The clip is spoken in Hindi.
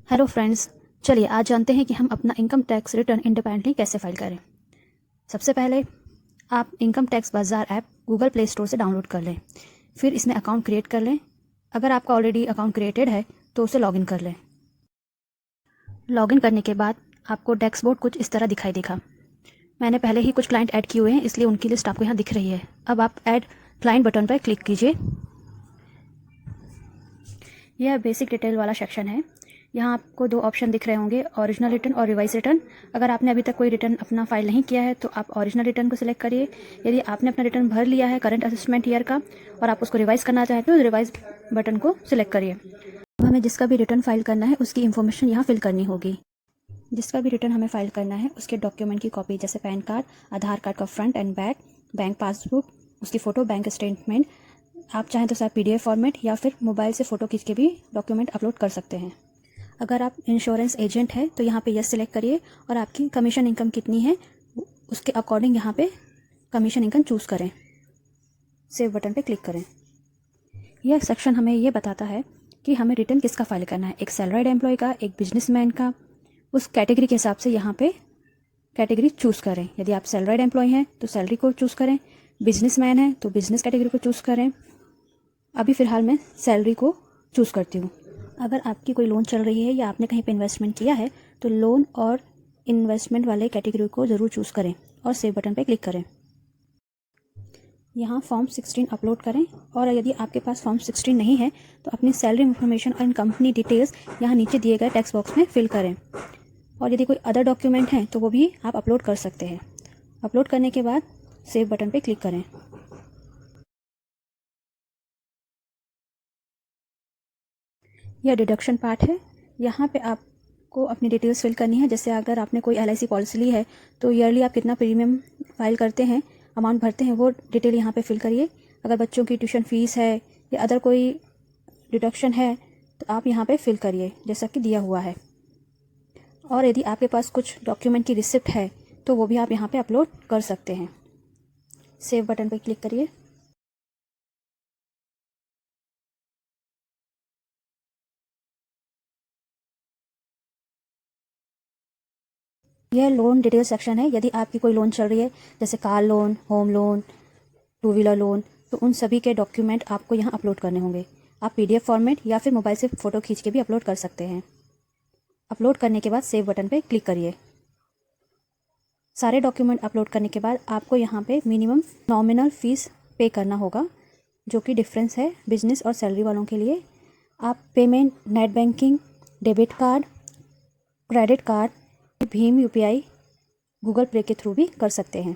हेलो फ्रेंड्स, चलिए आज जानते हैं कि हम अपना इनकम टैक्स रिटर्न इंडिपेंडेंटली कैसे फाइल करें। सबसे पहले आप इनकम टैक्स बाज़ार ऐप गूगल प्ले स्टोर से डाउनलोड कर लें। फिर इसमें अकाउंट क्रिएट कर लें। अगर आपका ऑलरेडी अकाउंट क्रिएटेड है तो उसे लॉगिन कर लें। लॉगिन करने के बाद आपको डैशबोर्ड कुछ इस तरह दिखाई देगा। मैंने पहले ही कुछ क्लाइंट ऐड किए हुए हैं, इसलिए उनकी लिस्ट आपको यहाँ दिख रही है। अब आप ऐड क्लाइंट बटन पर क्लिक कीजिए। यह बेसिक डिटेल वाला सेक्शन है। यहाँ आपको दो ऑप्शन दिख रहे होंगे, ओरिजिनल रिटर्न और रिवाइज रिटर्न। अगर आपने अभी तक कोई रिटर्न अपना फाइल नहीं किया है तो आप ओरिजिनल रिटर्न को सिलेक्ट करिए। यदि आपने अपना रिटर्न भर लिया है करंट असेसमेंट ईयर का और आप उसको रिवाइज करना चाहते हो तो रिवाइज बटन को सिलेक्ट करिए। अब हमें जिसका भी रिटर्न फाइल करना है उसकी इन्फॉर्मेशन यहाँ फिल करनी होगी। जिसका भी रिटर्न हमें फाइल करना है उसके डॉक्यूमेंट की कॉपी, जैसे पैन कार्ड, आधार कार्ड का front end back, bank passbook, उसकी फ़ोटो, बैंक स्टेटमेंट। आप चाहें तो सर PDF फॉर्मेट या फिर मोबाइल से फ़ोटो खींच के भी डॉक्यूमेंट अपलोड कर सकते हैं। अगर आप इंश्योरेंस एजेंट हैं तो यहाँ पे यस सिलेक्ट करिए और आपकी कमीशन इनकम कितनी है उसके अकॉर्डिंग यहाँ पे कमीशन इनकम चूज़ करें। सेव बटन पे क्लिक करें। यह सेक्शन हमें ये बताता है कि हमें रिटर्न किसका फाइल करना है, एक सैलरीड एम्प्लॉय का, एक बिजनेसमैन का। उस कैटेगरी के हिसाब से यहाँ पे कैटेगरी चूज़ करें। यदि आप सैलरीड एम्प्लॉय हैं तो सैलरी को चूज़ करें, बिजनेसमैन है तो बिजनेस कैटेगरी को चूज़ करें। अभी फ़िलहाल मैं सैलरी को चूज़ करती हूँ। अगर आपकी कोई लोन चल रही है या आपने कहीं पे इन्वेस्टमेंट किया है तो लोन और इन्वेस्टमेंट वाले कैटेगरी को ज़रूर चूज़ करें और सेव बटन पे क्लिक करें। यहाँ फॉर्म 16 अपलोड करें और यदि आपके पास फॉर्म 16 नहीं है तो अपनी सैलरी इन्फॉर्मेशन और कंपनी डिटेल्स यहाँ नीचे दिए गए टेक्स्ट बॉक्स में फिल करें। और यदि कोई अदर डॉक्यूमेंट हैं तो वो भी आप अपलोड कर सकते हैं। अपलोड करने के बाद सेव बटन पे क्लिक करें। यह डिडक्शन पार्ट है। यहाँ पे आपको अपनी डिटेल्स फिल करनी है। जैसे अगर आपने कोई LIC पॉलिसी ली है तो ईयरली आप कितना प्रीमियम फाइल करते हैं, अमाउंट भरते हैं, वो डिटेल यहाँ पे फिल करिए। अगर बच्चों की ट्यूशन फ़ीस है या अदर कोई डिडक्शन है तो आप यहाँ पे फिल करिए जैसा कि दिया हुआ है। और यदि आपके पास कुछ डॉक्यूमेंट की रिसिप्ट है तो वो भी आप यहाँ पे अपलोड कर सकते हैं। सेव बटन पर क्लिक करिए। यह लोन डिटेल सेक्शन है। यदि आपकी कोई लोन चल रही है जैसे car loan, home loan, 2 wheeler loan, तो उन सभी के डॉक्यूमेंट आपको यहाँ अपलोड करने होंगे। आप PDF फॉर्मेट या फिर मोबाइल से फ़ोटो खींच के भी अपलोड कर सकते हैं। अपलोड करने के बाद सेव बटन पे क्लिक करिए। सारे डॉक्यूमेंट अपलोड करने के बाद आपको यहाँ पे मिनिमम नॉमिनल फ़ीस पे करना होगा, जो कि डिफरेंस है बिजनेस और सैलरी वालों के लिए। आप payment net banking, debit card, credit card, Bhim UPI, Google पे के थ्रू भी कर सकते हैं।